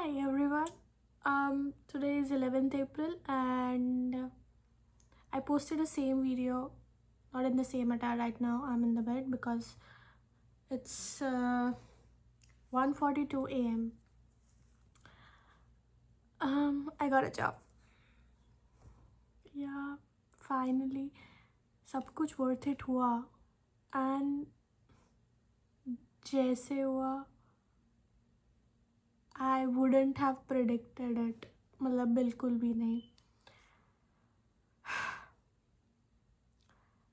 Hi everyone. Today is 11th April and I posted the same video, not in the same attire right now. I'm in the bed because it's 1:42 a.m. I got a job. Yeah, finally सब कुछ worth it हुआ and जैसे हुआ I wouldn't have predicted it. मतलब बिल्कुल भी नहीं.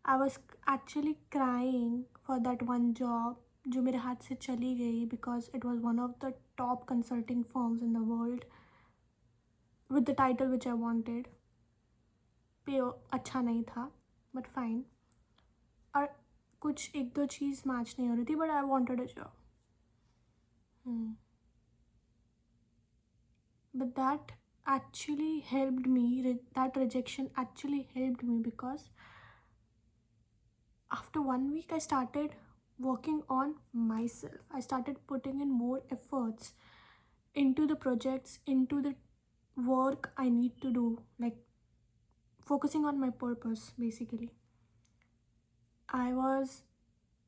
I was actually crying for that one job जो मेरे हाथ से चली गई because it was one of the top consulting firms in the world with the title which I wanted. पे अच्छा नहीं था but fine. और कुछ एक दो चीज़ मैच नहीं हो रही थी but I wanted a job. But that actually helped me, that rejection actually helped me because after 1 week I started working on myself. I started putting in more efforts into the projects, into the work I need to do, like focusing on my purpose basically. I was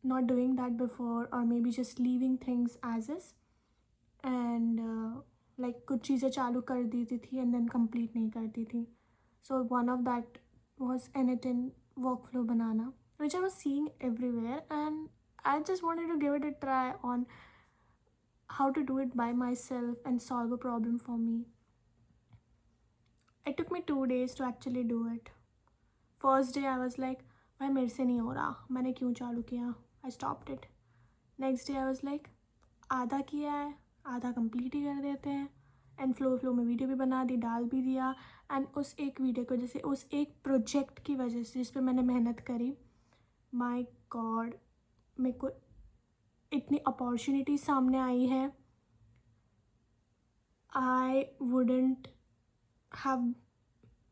not doing that before, or maybe just leaving things as is and like कुछ चीज़ें चालू कर देती थी and then complete नहीं करती थी. So one of that was N8N workflow banana, which I was seeing everywhere, and I just wanted to give it a try on how to do it by myself and solve a problem for me. It took me 2 days to actually do it. First day I was like, भाई मेरे से नहीं हो रहा, मैंने क्यों चालू किया. I stopped it. Next day I was like, आधा किया है, आधा कंप्लीट ही कर देते हैं. एंड फ्लो में वीडियो भी बना दी, डाल भी दिया. एंड उस एक वीडियो को जैसे उस एक प्रोजेक्ट की वजह से जिस पे मैंने मेहनत करी, माय गॉड, मेरे को इतनी अपॉर्चुनिटी सामने आई है. I wouldn't have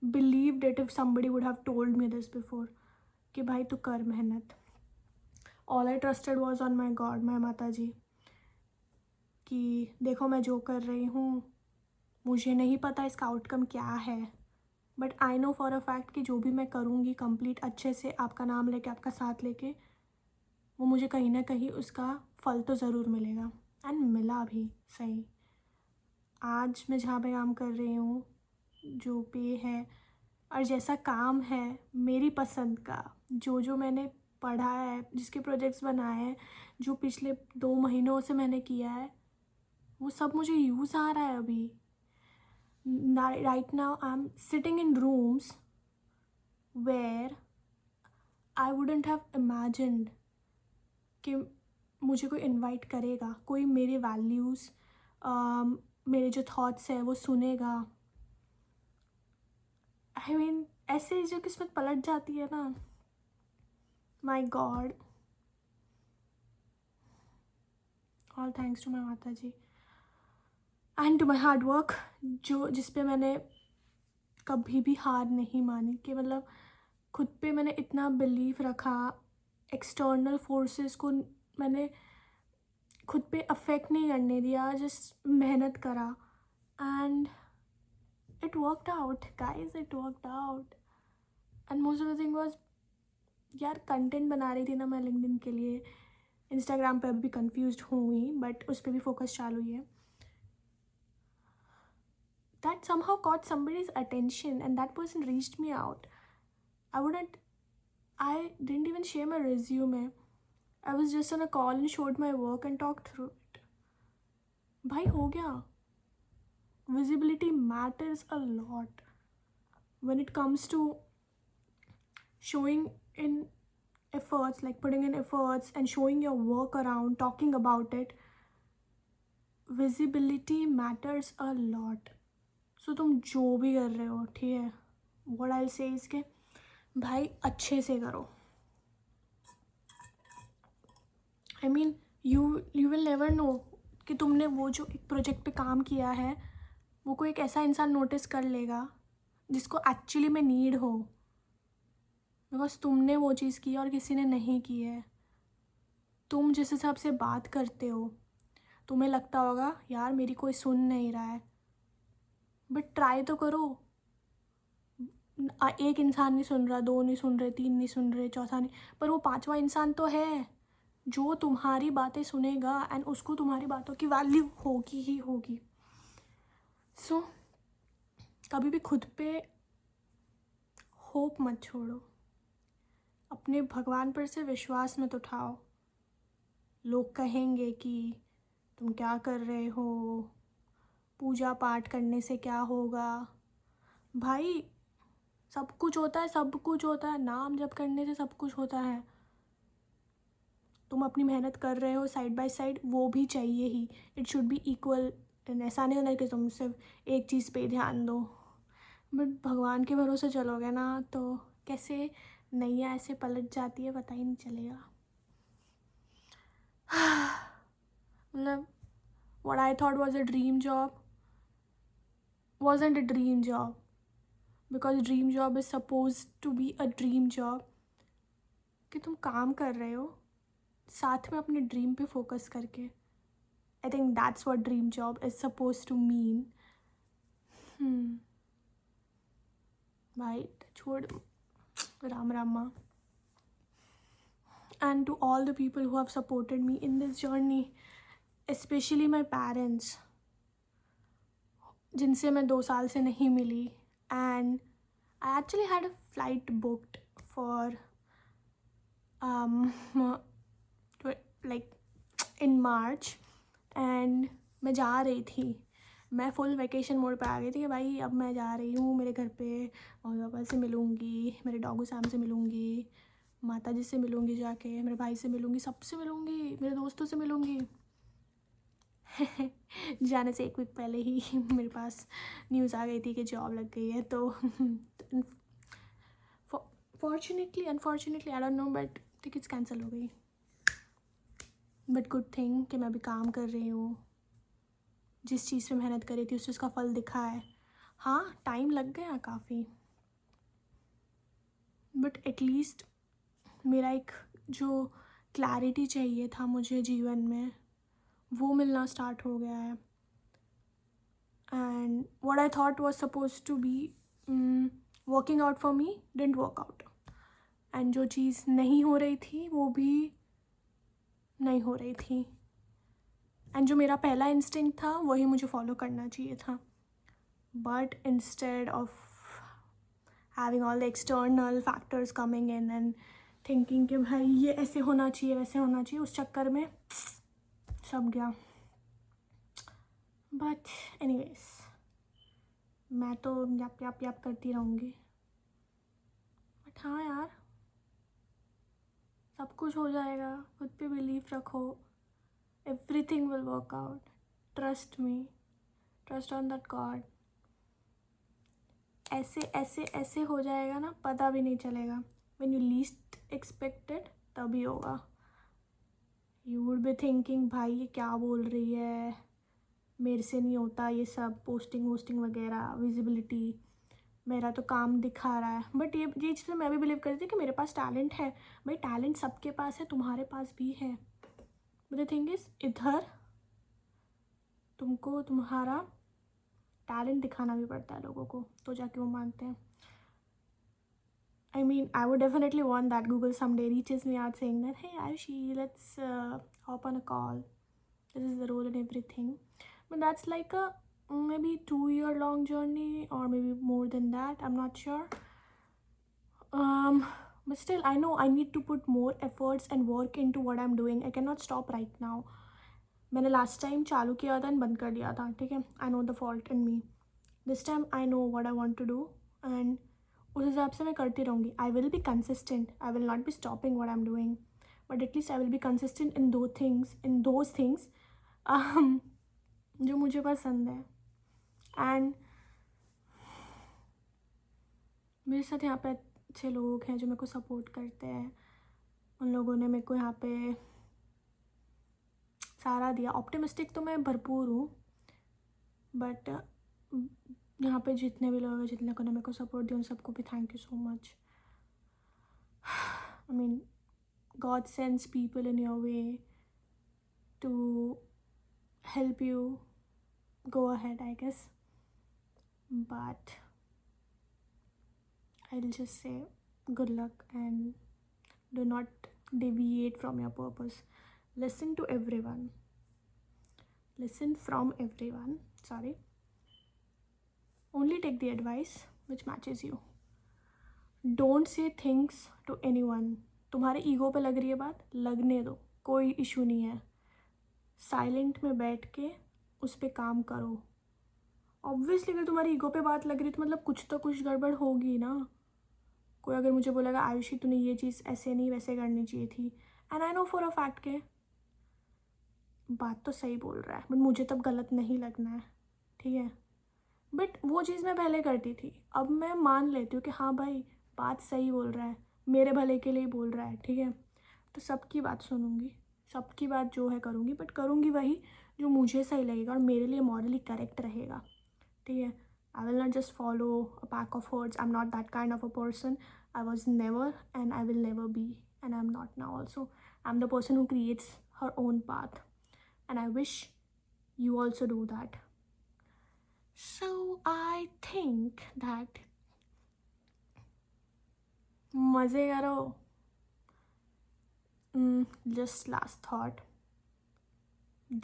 believed it if somebody would have told me this before कि भाई तू कर मेहनत. All I trusted was on my God, my माता जी, कि देखो मैं जो कर रही हूँ मुझे नहीं पता इसका आउटकम क्या है, but I know for a fact कि जो भी मैं करूँगी कंप्लीट अच्छे से आपका नाम लेके, आपका साथ लेके, वो मुझे कहीं ना कहीं उसका फल तो ज़रूर मिलेगा. एंड मिला भी सही. आज मैं जहाँ पे काम कर रही हूँ, जो पे है और जैसा काम है मेरी पसंद का, जो मैंने पढ़ा है, जिसके प्रोजेक्ट्स बनाए हैं, जो पिछले 2 महीनों से मैंने किया है, वो सब मुझे यूज़ आ रहा है अभी. Right now I'm sitting in rooms where I wouldn't have imagined कि मुझे कोई इनवाइट करेगा, कोई मेरे वैल्यूज़, मेरे जो थॉट्स है वो सुनेगा. आई मीन ऐसे जो किस्मत पलट जाती है ना, my God, all thanks to my माता ji and to my hard work, जिस पे मैंने कभी भी हार नहीं मानी. कि मतलब खुद पे मैंने इतना बिलीव रखा, एक्सटर्नल फोर्सेस को मैंने खुद पे अफेक्ट नहीं करने दिया, जस्ट मेहनत करा and it worked out guys, it worked out. And most of the thing was, यार कंटेंट बना रही थी ना मैं लिंक्डइन के लिए, इंस्टाग्राम पे अभी भी कन्फ्यूज हुई बट उस पर भी फोकस चालू ही है. That somehow caught somebody's attention and that person reached me out. I didn't even share my resume. I was just on a call and showed my work and talked through it. भाई हो गया. Visibility matters a lot when it comes to showing in efforts, like putting in efforts and showing your work around, talking about it. Visibility matters a lot. So तुम जो भी कर रहे हो, ठीक है, what I'll say is कि भाई अच्छे से करो. I mean you will never know कि तुमने वो जो एक प्रोजेक्ट पे काम किया है वो कोई एक ऐसा इंसान नोटिस कर लेगा जिसको एक्चुअली में नीड हो, बिकॉज तुमने वो चीज़ की और किसी ने नहीं की है. तुम जिस हिसाब से बात करते हो, तुम्हें लगता होगा यार मेरी कोई सुन नहीं रहा है, बट ट्राई तो करो। एक इंसान नहीं सुन रहा, दो नहीं सुन रहे, तीन नहीं सुन रहे, चौथा नहीं, पर वो पांचवा इंसान तो है जो तुम्हारी बातें सुनेगा एंड उसको तुम्हारी बातों की वैल्यू होगी ही होगी। सो कभी भी खुद पे होप मत छोड़ो, अपने भगवान पर से विश्वास मत उठाओ। लोग कहेंगे कि तुम क्या कर रहे हो, पूजा पाठ करने से क्या होगा। भाई सब कुछ होता है, सब कुछ होता है, नाम जप करने से सब कुछ होता है। तुम अपनी मेहनत कर रहे हो साइड बाय साइड, वो भी चाहिए ही। It should be equal. ऐसा नहीं होना कि तुम सिर्फ एक चीज़ पे ध्यान दो, बट भगवान के भरोसे चलोगे ना तो कैसे नैया ऐसे पलट जाती है पता ही नहीं चलेगा। मतलब what I thought was a dream job wasn't a dream job, because dream job is supposed to be a dream job कि तुम काम कर रहे हो साथ में अपने ड्रीम पे फोकस करके। I think that's what dream job is supposed to mean. भाई छोड़, Ram Rama. And to all the people who have supported me in this journey, especially my parents, जिनसे मैं 2 साल से नहीं मिली, and I actually had a flight booked for like in March, and मैं जा रही थी, मैं फुल वैकेशन मोड पे आ गई थी कि भाई अब मैं जा रही हूँ मेरे घर पे, मम्मी पापा से मिलूँगी, मेरे डॉगू सैम से मिलूँगी, माता जी से मिलूँगी, जाके मेरे भाई से मिलूँगी, सबसे मिलूँगी, मेरे दोस्तों से मिलूँगी। जाने से एक वीक पहले ही मेरे पास न्यूज़ आ गई थी कि जॉब लग गई है। तो fortunately unfortunately I don't know, but tickets cancel हो गई। बट गुड थिंग कि मैं अभी काम कर रही हूँ, जिस चीज़ पे मेहनत करी थी उस चीज़ का फल दिखा है। हाँ टाइम लग गया काफ़ी, बट एटलीस्ट मेरा एक जो क्लैरिटी चाहिए था मुझे जीवन में, वो मिलना स्टार्ट हो गया है। And what I thought was suppose to be working out for me didn't work out, and जो चीज़ नहीं हो रही थी वो भी नहीं हो रही थी, एंड जो मेरा पहला इंस्टिंक्ट था वही मुझे फॉलो करना चाहिए था। But instead of having all the external factors coming in and thinking कि भाई ये ऐसे होना चाहिए वैसे होना चाहिए, उस चक्कर में सब गया। बट एनीवेज मैं तो याप याप याप करती रहूँगी। बट हाँ यार सब कुछ हो जाएगा, खुद पे बिलीव रखो, everything will work out, trust me, trust on that God. ऐसे ऐसे ऐसे हो जाएगा ना पता भी नहीं चलेगा, व्हेन यू लीस्ट एक्सपेक्टेड तभी होगा। यू वुड बी थिंकिंग भाई ये क्या बोल रही है, मेरे से नहीं होता ये सब पोस्टिंग वोस्टिंग वगैरह, विजिबिलिटी, मेरा तो काम दिखा रहा है। बट ये चीज़ मैं भी बिलीव करती थी कि मेरे पास टैलेंट है। भाई टैलेंट सबके पास है, तुम्हारे पास भी है, बट द थिंग इज इधर तुमको तुम्हारा टैलेंट दिखाना भी पड़ता है लोगों को, तो जाके वो मानते हैं। I mean, I would definitely want that Google someday reaches me out saying that, hey Ayushi, let's hop on a call. This is the role and everything. But that's like a maybe 2-year long journey, or maybe more than that. I'm not sure. But still, I know I need to put more efforts and work into what I'm doing. I cannot stop right now. मैंने last time चालू किया था and बंद कर दिया था, ठीक है। I know the fault in me. This time I know what I want to do, and उस हिसाब से मैं करती रहूँगी। I will be consistent, I will not be stopping what I am doing, but at least I will be consistent in those things जो मुझे पसंद है। एंड मेरे साथ यहाँ पे अच्छे लोग हैं जो मेरे को सपोर्ट करते हैं, उन लोगों ने मेरे को यहाँ पे सारा दिया। ऑप्टिमिस्टिक तो मैं भरपूर हूँ, बट यहाँ पे जितने भी लोग हैं, जितने को ने मेरे को सपोर्ट दिया, उन सबको भी thank you so much. I mean God sends people in your way to help you, go ahead, I guess. But I'll just say good luck and do not deviate from your purpose. Listen to everyone. Listen from everyone. Sorry. Only take the advice which matches you. Don't say things to anyone. तुम्हारे ego पे लग रही है बात, लगने दो, कोई issue नहीं है. साइलेंट में बैठ के उस पर काम करो. ऑब्वियसली अगर तुम्हारी ईगो पे बात लग रही है तो मतलब कुछ तो कुछ गड़बड़ होगी ना. कोई अगर मुझे बोलेगा आयुषी तूने ये चीज़ ऐसे नहीं वैसे करनी चाहिए थी, and I know for a fact के बात तो सही बोल रहा है, बट मुझे तब गलत नहीं लगना है, ठीक है. बट वो चीज़ मैं पहले करती थी, अब मैं मान लेती हूँ कि हाँ भाई बात सही बोल रहा है, मेरे भले के लिए बोल रहा है, ठीक है. तो सबकी बात सुनूंगी, सबकी बात जो है करूँगी, बट करूँगी वही जो मुझे सही लगेगा और मेरे लिए मॉरली करेक्ट रहेगा, ठीक है. I will not just follow a pack of words. I'm not that kind of a person. I was never and I will never be, and I'm not now also. I'm the person who creates her own path, and I wish you also do that. So I think that मज़े करो. Just last thought.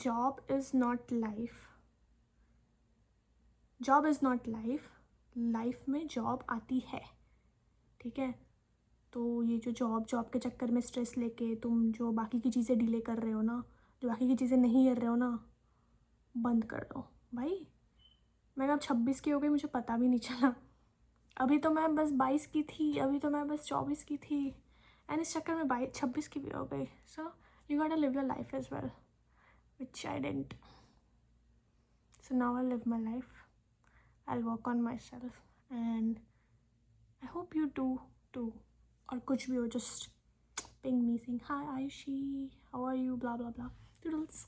Job is not life. Job is not life. Life में job आती है, ठीक है. तो ये जो जॉब के चक्कर में स्ट्रेस लेके तुम जो बाकी की चीज़ें डिले कर रहे हो ना, जो बाकी की चीज़ें नहीं कर रहे हो ना, बंद कर दो भाई. मैं अब 26 की हो गई, मुझे पता भी नहीं चला. अभी तो मैं बस 22 की थी, अभी तो मैं बस 24 की थी, एंड इस चक्कर में 26 की भी हो गई. So you got to live your life as well, which I didn't. So now I live my life. I'll work on myself and I hope you do too. और कुछ भी हो, just ping me saying hi Ayushi, how are you, blah blah blah. Doodles.